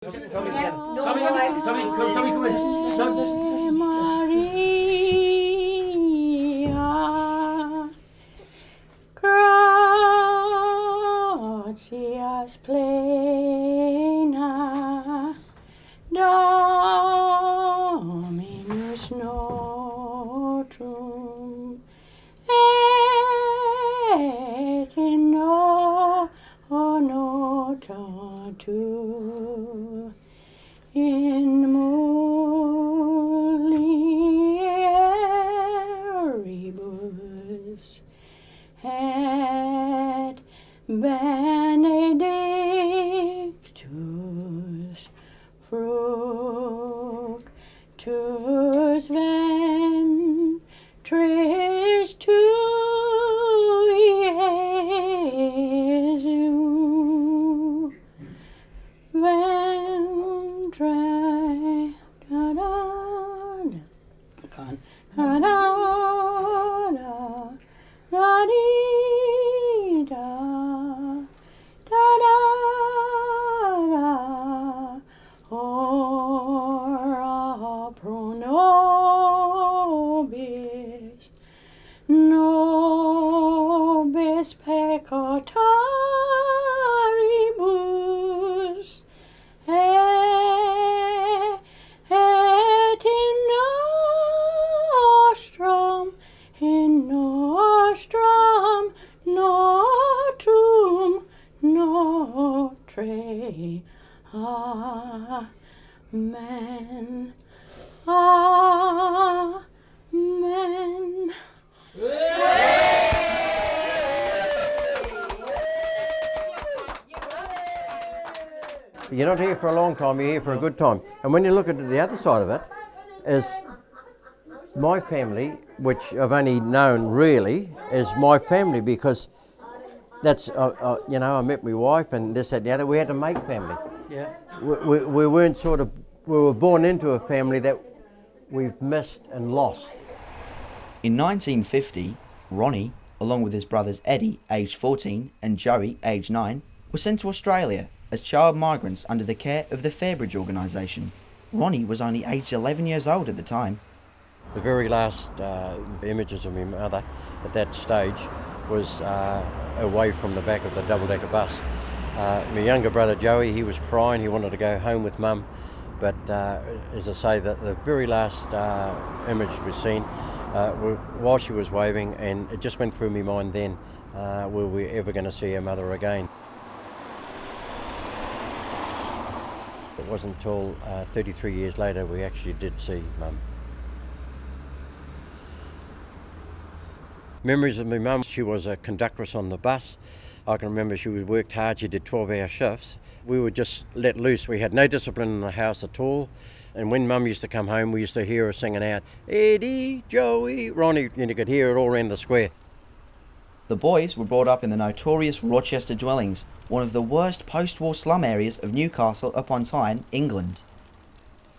Maria, gratias plena, Dominus nostrum, et in nota tu, in mulieribus, et benedictus fructus ventris tui, Iesu, ventre ora pro nobis peccatoribus, et in nostrum notum notre. Amen. Amen. You're not here for a long time, you're here for a good time. And when you look at the other side of it, is my family, which I've only known really, is my family because that's, you know, I met my wife and this, that, and the other. We had to make family. Yeah. We weren't sort of, we were born into a family that we've missed and lost. In 1950, Ronnie, along with his brothers Eddie, aged 14, and Joey, aged 9, were sent to Australia as child migrants under the care of the Fairbridge Organisation. Ronnie was only aged 11 years old at the time. The very last images of my mother at that stage was away from the back of the double-decker bus. My younger brother Joey, he was crying, he wanted to go home with Mum, but as I say, the very last image was seen while she was waving, and it just went through my mind then, were we ever going to see her mother again? It wasn't until 33 years later we actually did see Mum. Memories of my mum, she was a conductress on the bus. I can remember she worked hard, she did 12-hour shifts. We were just let loose, we had no discipline in the house at all. And when Mum used to come home, we used to hear her singing out, Eddie, Joey, Ronnie, and you could hear it all around the square. The boys were brought up in the notorious Rochester dwellings, one of the worst post-war slum areas of Newcastle upon Tyne, England.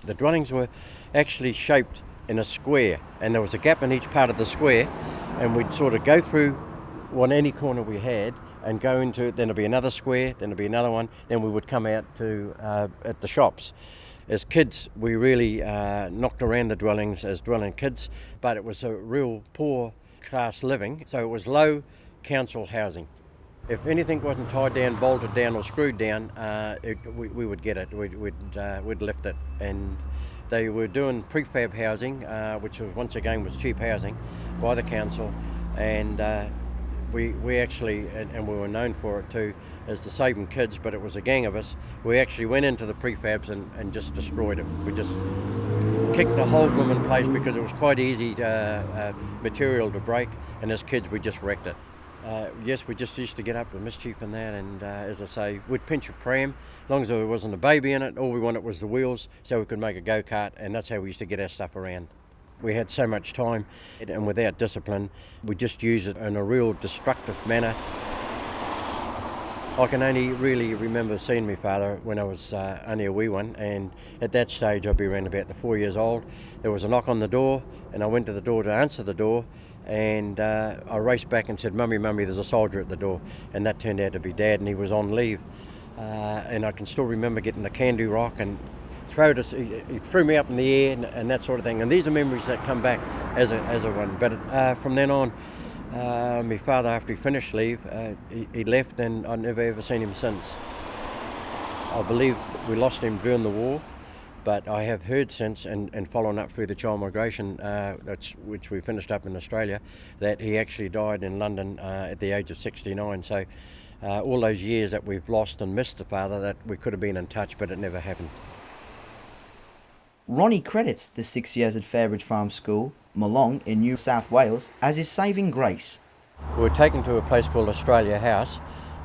The dwellings were actually shaped in a square, and there was a gap in each part of the square, and we'd sort of go through any corner we had and go into it, then there'd be another square, then there'd be another one, then we would come out to at the shops. As kids, we really knocked around the dwellings as dwelling kids, but it was a real poor class living, so it was low council housing. If anything wasn't tied down, bolted down or screwed down, we would get it, we'd lift it. And they were doing prefab housing, which was, once again was cheap housing by the council, and we actually, and we were known for it too, as the Sabin kids, but it was a gang of us. We actually went into the prefabs and just destroyed it. We just kicked the whole blooming place because it was quite easy material to break, and as kids we just wrecked it. Yes, we just used to get up with mischief and that, and as I say, we'd pinch a pram, as long as there wasn't a baby in it. All we wanted was the wheels so we could make a go-kart, and that's how we used to get our stuff around. We had so much time, and without discipline, we just used it in a real destructive manner. I can only really remember seeing my father when I was only a wee one, and at that stage I'd be around about 4 years old. There was a knock on the door, and I went to the door to answer the door, and I raced back and said, Mummy, Mummy, there's a soldier at the door. And that turned out to be Dad, and he was on leave. and I can still remember getting the can-do rock and he threw me up in the air and that sort of thing. And these are memories that come back as a one. But from then on, my father, after he finished leave, he left, and I've never ever seen him since. I believe we lost him during the war, but I have heard since, and following up through the child migration, which we finished up in Australia, that he actually died in London at the age of 69. So all those years that we've lost and missed the father, that we could have been in touch, but it never happened. Ronnie credits the 6 years at Fairbridge Farm School, Malong in New South Wales, as his saving grace. We were taken to a place called Australia House,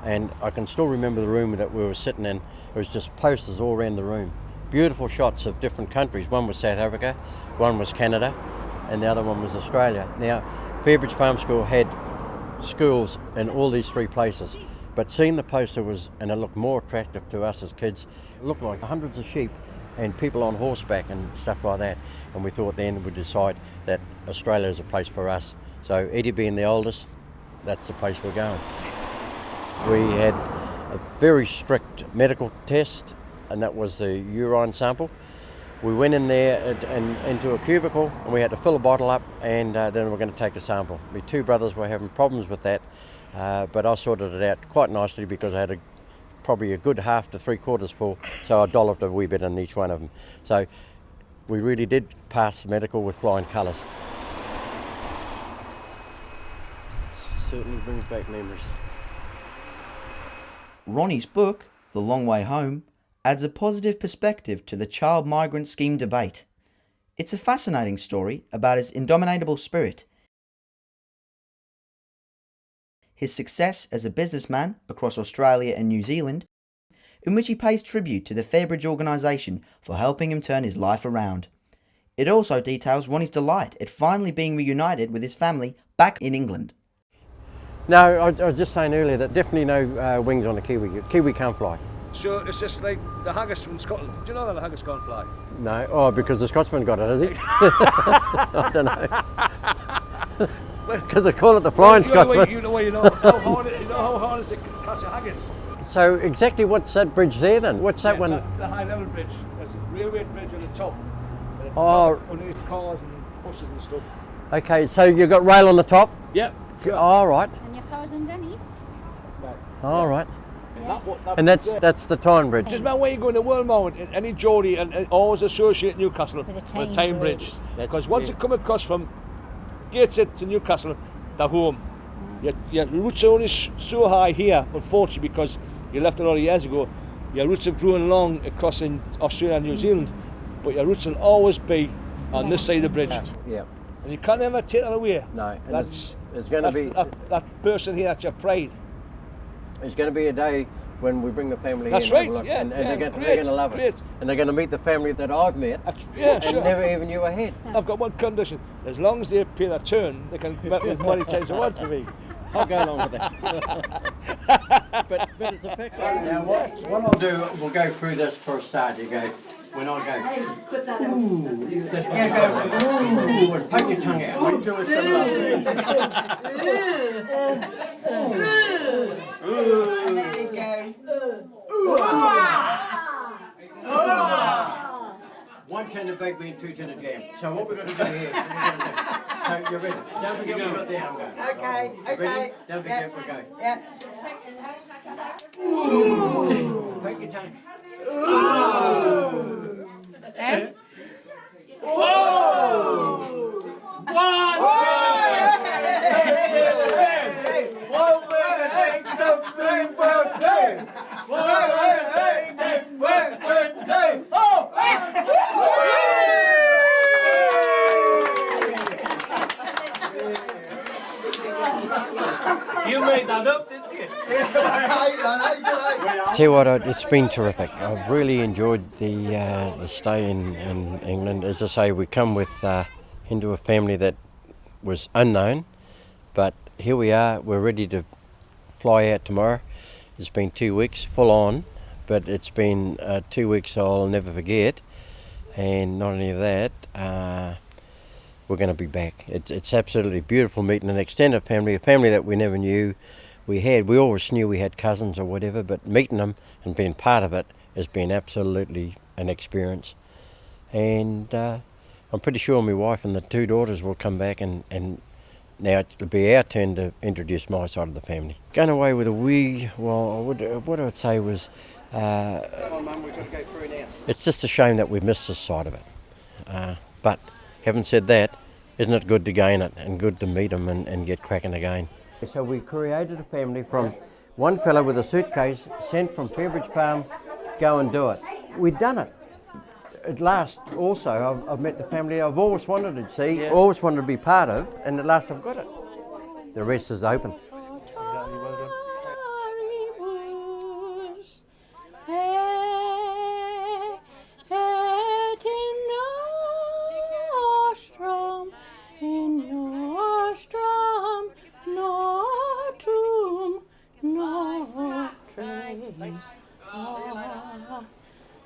and I can still remember the room that we were sitting in. It was just posters all around the room. Beautiful shots of different countries. One was South Africa, one was Canada, and the other one was Australia. Now, Fairbridge Farm School had schools in all these three places, but seeing the poster and it looked more attractive to us as kids. It looked like hundreds of sheep and people on horseback and stuff like that. And we thought then we'd decide that Australia is a place for us. So Eddie being the oldest, that's the place we're going. We had a very strict medical test, and that was the urine sample. We went in there and into a cubicle, and we had to fill a bottle up, and then we were going to take a sample. My two brothers were having problems with that, but I sorted it out quite nicely because I had probably a good half to 3/4 full, so I dolloped a wee bit in each one of them. So we really did pass medical with flying colours. Certainly brings back memories. Ronnie's book, The Long Way Home, adds a positive perspective to the child migrant scheme debate. It's a fascinating story about his indomitable spirit, his success as a businessman across Australia and New Zealand, in which he pays tribute to the Fairbridge Organisation for helping him turn his life around. It also details Ronnie's delight at finally being reunited with his family back in England. No, I was just saying earlier that definitely no wings on a kiwi. Kiwi can't fly. So it's just like the haggis from Scotland. Do you know that the haggis can't fly? No, because the Scotsman got it, has he? I don't know. Because they call it the flying Scotsman. You know how hard is it to catch a haggis? So exactly what's that bridge there then? What's that one? That's the high level bridge. There's a railway bridge on the top. Underneath cars and buses and stuff. Okay, so you've got rail on the top? Yep. Sure. All right. And your cars underneath? All right. Yeah. And that's the Tyne Bridge. Just remember when you go in the World Mount, any Geordie, and always associate Newcastle with the Tyne Bridge. Because once you come across from Gateshead to Newcastle, they're home. Your roots are only so high here, unfortunately, because you left a lot of years ago. Your roots have grown along across in Australia and New Zealand, but your roots will always be on this side of the bridge. Yeah. And you can't ever take that away. No. And That's it's going to be that person here, that's your pride. It's going to be a day when we bring the family That's in. right, Have a look, yeah, and they're going great, to love it. And they're going to meet the family that I've met and Sure. never even knew I had. I've got one condition. As long as they pay their turn, they can bet as many times they want to me. I'll go along with that. but it's a fact. Now what I'll do, we'll go through this for a start. You go, when I go, ooh, this one, ooh, and poke your tongue out. We'll do a similar. There you go. One tin of baked bean, 2 tin of jam. So what we're going to do here, so you're ready. Don't forget we've got the arm going. Okay, Ready? okay. Don't forget we go. Yeah. Poke your tongue. And? You made that up, didn't you? Tell you what, it's been terrific. I've really enjoyed the stay in England. As I say, we come into a family that was unknown, but here we are. We're ready to fly out tomorrow. It's been 2 weeks full on, but it's been 2 weeks I'll never forget. And not only that, we're going to be back. It's absolutely beautiful meeting an extended family, a family that we never knew. we had. We always knew we had cousins or whatever, but meeting them and being part of it has been absolutely an experience. And I'm pretty sure my wife and the 2 daughters will come back, and now it'll be our turn to introduce my side of the family. Going away with a what I would say was, come on, Mum, we've got to go through now. It's just a shame that we've missed this side of it. But having said that, isn't it good to gain it and good to meet them and get cracking again? So we created a family from one fella with a suitcase sent from Fairbridge Farm, go and do it. We'd done it. At last, also, I've met the family I've always wanted to see, always wanted to be part of, and at last I've got it. The rest is open.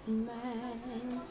Man.